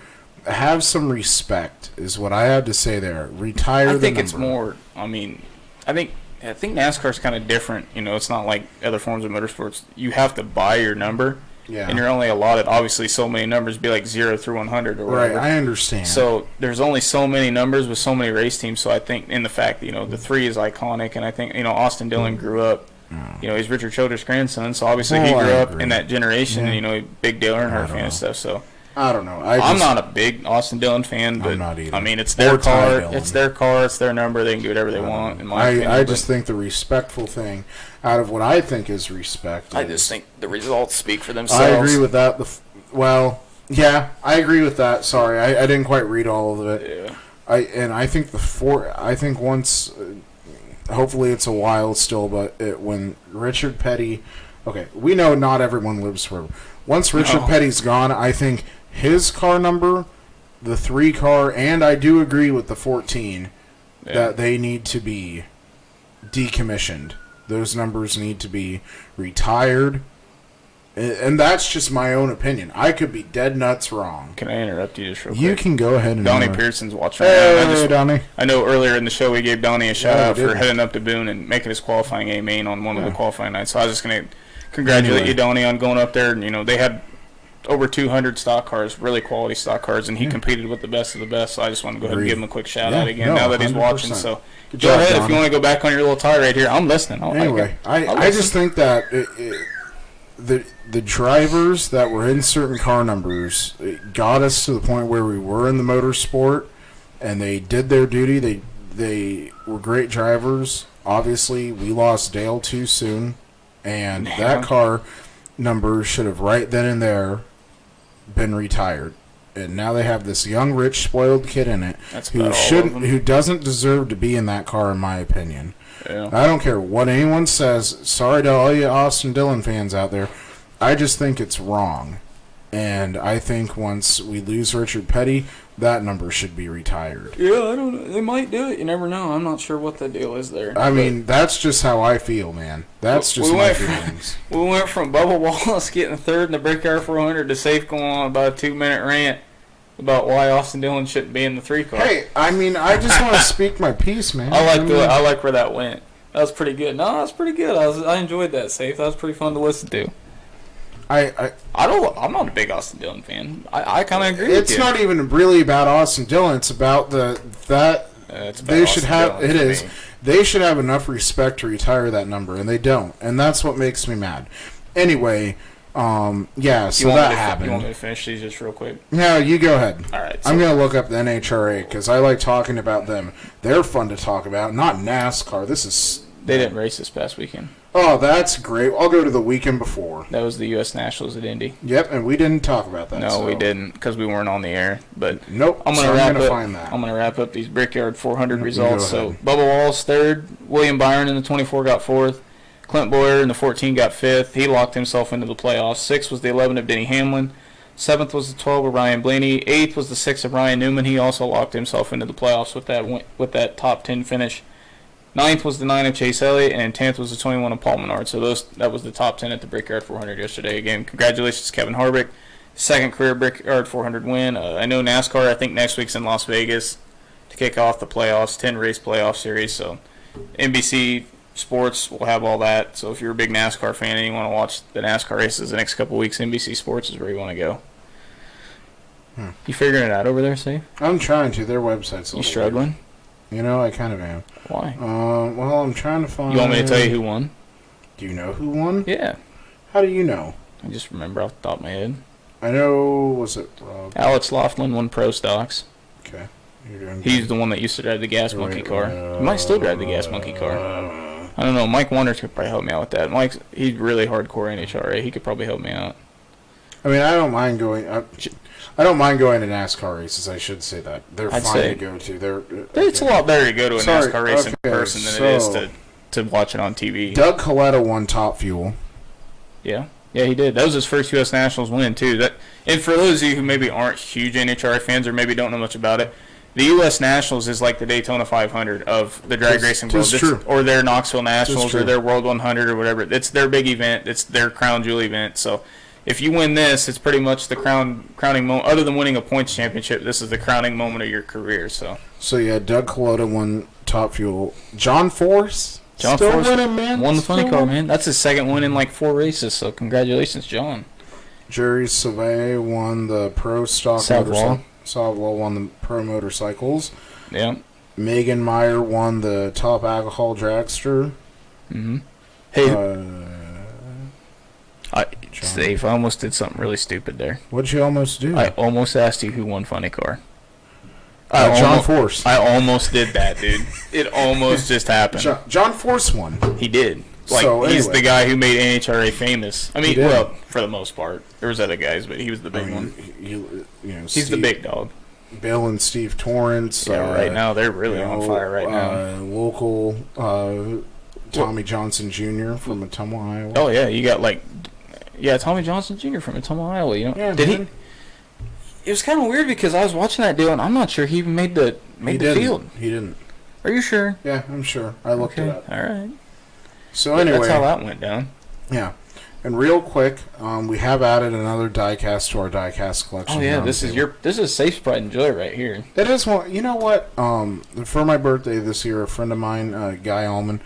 Have some respect, is what I have to say there. Retire the number. I think it's more. I mean, I think NASCAR's kind of different. It's not like other forms of motorsports. You have to buy your number, and you're only allotted, obviously, so many numbers, be like 0 through 100 or whatever. Right, I understand. So there's only so many numbers with so many race teams. So I think in the fact that, the 3 is iconic, and I think, Austin Dillon grew up, he's Richard Childress' grandson, so obviously he grew up in that generation, and, big Dale Earnhardt fan and stuff, so. I don't know. I'm not a big Austin Dillon fan, but I'm not either. I mean, it's their car. It's their car. It's their number. They can do whatever they want. In my opinion, I just think the respectful thing, out of what I think is respect, I just think the results speak for themselves. I agree with that. I agree with that. Sorry, I didn't quite read all of it. Yeah. I think I think once, hopefully it's a while still, but when Richard Petty, okay, we know not everyone lives forever. Once Richard Petty's gone, I think his car number, the 3 car, and I do agree with the 14, that they need to be decommissioned. Those numbers need to be retired. And that's just my own opinion. I could be dead nuts wrong. Can I interrupt you just real quick? You can go ahead and Donnie Pearson's watching right now. Hey, Donnie. I know earlier in the show we gave Donnie a shout out for heading up to Boone and making his qualifying A main on one of the qualifying nights. So I was just going to congratulate you, Donnie, on going up there. And, they had over 200 stock cars, really quality stock cars, and he competed with the best of the best. So I just want to go ahead and give him a quick shout out again now that he's 100%. Watching. So go ahead if you want to go back on your little tirade here. I'm listening. I just think that the drivers that were in certain car numbers got us to the point where we were in the motorsport, and they did their duty. They were great drivers. Obviously, we lost Dale too soon, and that car number should have right then and there been retired. And now they have this young, rich, spoiled kid in it who doesn't deserve to be in that car, in my opinion. Yeah. I don't care what anyone says. Sorry to all you Austin Dillon fans out there. I just think it's wrong. And I think once we lose Richard Petty, that number should be retired. Yeah, I don't know. They might do it. You never know. I'm not sure what the deal is there. I mean, that's just how I feel, man. That's just my feelings. We went from Bubba Wallace getting third in the Brickyard 400 to Safe going on about a 2-minute rant about why Austin Dillon shouldn't be in the 3 car. Hey, I mean, I just want to speak my piece, man. I like where that went. That was pretty good. No, that's pretty good. I enjoyed that, Safe. That was pretty fun to listen to. I'm not a big Austin Dillon fan. I kind of agree with you. It's not even really about Austin Dillon. It's about they should have. It is. They should have enough respect to retire that number, and they don't. And that's what makes me mad. Anyway, yeah. So that happened. You want me to finish these just real quick? No, you go ahead. All right. I'm gonna look up the NHRA because I like talking about them. They're fun to talk about. Not NASCAR. They didn't race this past weekend. Oh, that's great. I'll go to the weekend before. That was the U.S. Nationals at Indy. Yep, and we didn't talk about that. No, we didn't because we weren't on the air. But nope. I'm gonna wrap up these Brickyard 400 results. So Bubba Wallace third, William Byron in the 24 got fourth, Clint Boyer in the 14 got fifth. He locked himself into the playoffs. Sixth was the 11 of Denny Hamlin. Seventh was the 12 of Ryan Blaney. Eighth was the 6 of Ryan Newman. He also locked himself into the playoffs with that top 10 finish. Ninth was the 9 of Chase Elliott, and 10th was the 21 of Paul Menard. So that was the top 10 at the Brickyard 400 yesterday. Again, congratulations to Kevin Harvick. Second career Brickyard 400 win. I know NASCAR, I think next week's in Las Vegas to kick off the playoffs, 10-race playoff series. So NBC Sports will have all that. So if you're a big NASCAR fan and you want to watch the NASCAR races the next couple weeks, NBC Sports is where you want to go. You figuring it out over there, Steve? I'm trying to. Their website's a little You struggling? Weird. You know, I kind of am. Why? Well, I'm trying to find... You want me to tell you who won? Do you know who won? Yeah. How do you know? I just remember off the top of my head. I know... Was it Rob? Alex Laughlin won Pro Stocks. Okay. He's the one that used to drive the Gas Monkey car. He might still drive the Gas Monkey car. I don't know. Mike Wonders could probably help me out with that. He's really hardcore NHRA. He could probably help me out. I mean, I don't mind going... I don't mind going to NASCAR races. I should say that they're fun to go to. It's a lot better to go to a NASCAR race in person than it is to watch it on TV. Doug Coletta won Top Fuel. Yeah, he did. That was his first U.S. Nationals win too. And for those of you who maybe aren't huge NHRA fans or maybe don't know much about it, the U.S. Nationals is like the Daytona 500 of the drag racing world, or their Knoxville Nationals or their World 100 or whatever. It's their big event. It's their crown jewel event. So. If you win this, it's pretty much the crowning moment. Other than winning a points championship, this is the crowning moment of your career. So yeah, Doug Coletta won Top Fuel. John Force still winning, man. Won the funny car, man. That's his second win in like 4 races. So congratulations, John. Jerry Sauvé won the Pro Stock motorcycle. Savlaw won the Pro Motorcycles. Yeah. Megan Meyer won the Top Alcohol Dragster. Mm-hmm. Hey. Steve, I almost did something really stupid there. What'd you almost do? I almost asked you who won Funny Car. John Force. I almost did that, dude. It almost just happened. John Force won. He did. He's the guy who made NHRA famous. I mean, well, for the most part. There was other guys, but he was the big one. He's the big dog. Bill and Steve Torrance. Yeah, right now they're really on fire right now. Local Tommy Johnson Jr. from Ottumwa, Iowa. Oh, yeah. You got Tommy Johnson Jr. from Ottumwa, Iowa. You know? Yeah, did he? It was kind of weird because I was watching that deal and I'm not sure he even made the field. He didn't. Are you sure? Yeah, I'm sure. I looked it up. All right. So anyway, that's how that went down. Yeah. And real quick, we have added another diecast to our diecast collection. Oh yeah, this is Safe Pride and Joy right here. That is one. You know what? For my birthday this year, a friend of mine, Guy Allman,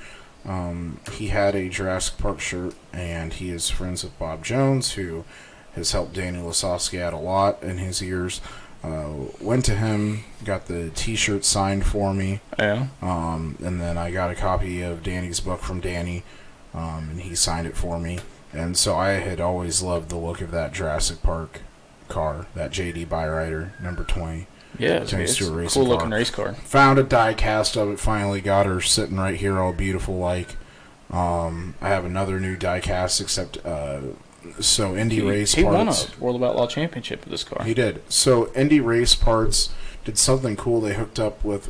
he had a Jurassic Park shirt, and he is friends with Bob Jones, who has helped Danny Lasowski out a lot in his years. Went to him, got the T-shirt signed for me. Yeah. And then I got a copy of Danny's book from Danny, and he signed it for me. And so I had always loved the look of that Jurassic Park car, that JD Byrider number 20. Yeah, it's a cool looking race car. Found a die cast of it, finally got her sitting right here all beautiful like. I have another new die cast, except Indy Race Parts. He won a World of Outlaw Championship with this car. He did. So Indy Race Parts did something cool. They hooked up with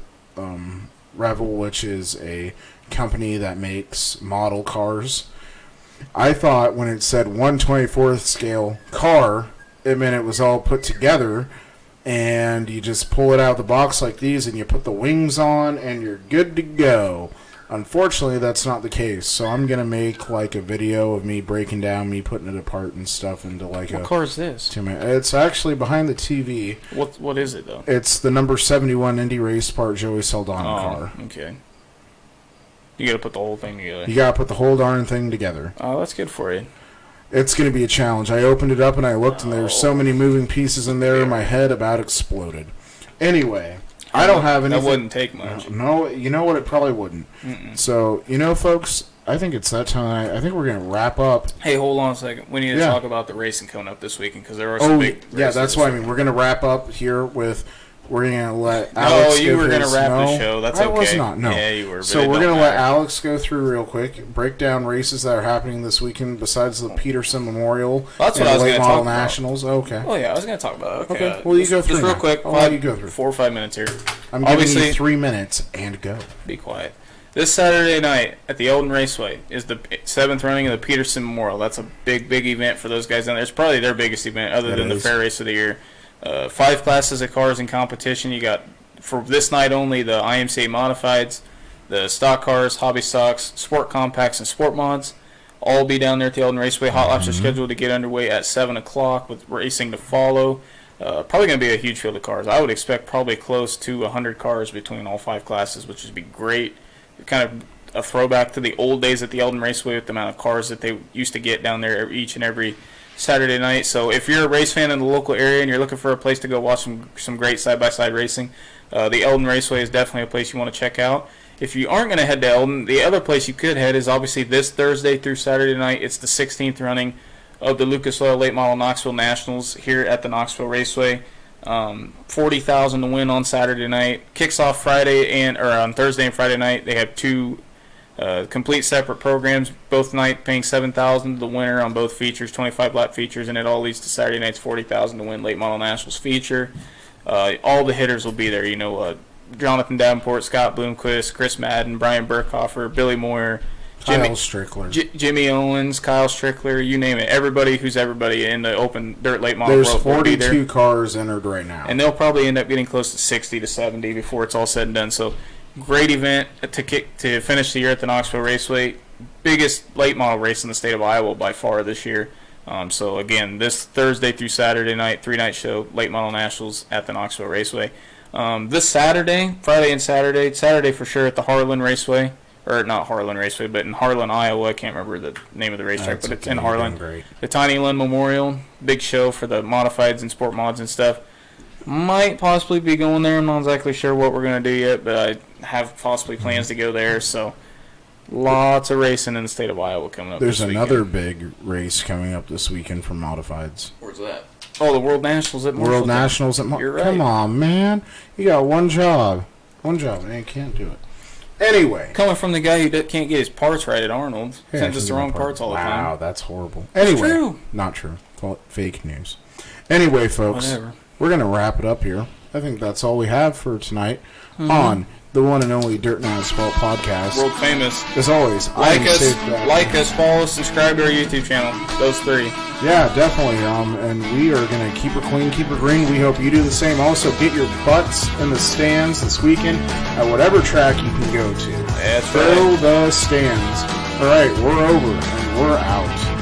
Revel, which is a company that makes model cars. I thought when it said 1/24th scale car, it meant it was all put together, and you just pull it out of the box like these, and you put the wings on, and you're good to go. Unfortunately, that's not the case. So I'm gonna make like a video of me breaking down, me putting it apart and stuff into like What a car is this? 2-minute. It's actually behind the TV. What is it though? It's the number 71 Indy Race Part Joey Saldana car. Okay. You gotta put the whole thing together. You gotta put the whole darn thing together. Oh, that's good for you. It's gonna be a challenge. I opened it up and I looked, and there were so many moving pieces in there. My head about exploded. Anyway. I don't have anything. That wouldn't take much. No, you know what? It probably wouldn't. So, folks, I think it's that time. I think we're going to wrap up. Hey, hold on a second. We need to talk about the racing coming up this weekend because there are some big races. Yeah, that's what I mean. We're going to wrap up here with. We're going to let Alex. No, you were going to wrap the show. That's okay. I was not. No. Yeah, you were. So we're going to let Alex go through real quick, break down races that are happening this weekend besides the Peterson Memorial. That's what I was going to talk about. Nationals. Okay. Oh yeah, I was going to talk about it. Okay. Well, you go through. Just real quick. I'll let you go through. 4 or 5 minutes here. I'm giving you 3 minutes and go. Be quiet. This Saturday night at the Eldon Raceway is the 7th running of the Peterson Memorial. That's a big event for those guys down there. It's probably their biggest event other than the fair race of the year. 5 classes of cars in competition. You got, for this night only, the IMCA Modifieds, the stock cars, hobby stocks, sport compacts, and sport mods. All be down there at the Eldon Raceway. Hot laps are scheduled to get underway at 7 o'clock with racing to follow. Probably going to be a huge field of cars. I would expect probably close to 100 cars between all 5 classes, which would be great. Kind of a throwback to the old days at the Eldon Raceway with the amount of cars that they used to get down there each and every Saturday night. So if you're a race fan in the local area and you're looking for a place to go watch some great side-by-side racing, the Eldon Raceway is definitely a place you want to check out. If you aren't going to head to Eldon, the other place you could head is obviously this Thursday through Saturday night. It's the 16th running of the Lucas Oil Late Model Knoxville Nationals here at the Knoxville Raceway. $40,000 to win on Saturday night. Kicks off on Thursday and Friday night. They have 2 complete separate programs. Both night paying $7,000 to the winner on both features, 25 lap features, and it all leads to Saturday night's $40,000 to win Late Model Nationals feature. All the hitters will be there. Jonathan Davenport, Scott Bloomquist, Chris Madden, Brian Burkhofer, Billy Moyer, Kyle Strickler, Jimmy Owens, Kyle Strickler, you name it. Everybody who's everybody in the open dirt late model There's world will be there. 42 cars entered right now. And they'll probably end up getting close to 60 to 70 before it's all said and done. So, great event to finish the year at the Knoxville Raceway. Biggest late model race in the state of Iowa by far this year. So, again, this Thursday through Saturday night, 3-night show, Late Model Nationals at the Knoxville Raceway. This Saturday, Friday and Saturday for sure at the Harlan Raceway. Or not Harlan Raceway, but in Harlan, Iowa. I can't remember the name of the racetrack, but it's in Harlan. The Tiny Lynn Memorial, big show for the modifieds and sport mods and stuff. Might possibly be going there. I'm not exactly sure what we're going to do yet, but I have possibly plans to go there. So lots of racing in the state of Iowa coming up. There's another big race coming up this weekend for modifieds. Where's that? Oh, the World Nationals at Marshalltown. World Nationals at Marshalltown. You're right. Come on, man. You got one job, and you can't do it. Anyway. Coming from the guy who can't get his parts right at Arnold. Sends us the wrong parts all the time. Wow, that's horrible. Anyway. True. Not true. Call it fake news. Anyway, folks. We're going to wrap it up here. I think that's all we have for tonight on the one and only Dirt and Asphalt podcast. World famous. As always, like us, follow us, subscribe to our YouTube channel. Those 3. Yeah, definitely. And we are going to keep her clean, keep her green. We hope you do the same. Also, get your butts in the stands this weekend at whatever track you can go to. That's Fill the stands. All right, we're over and we're out.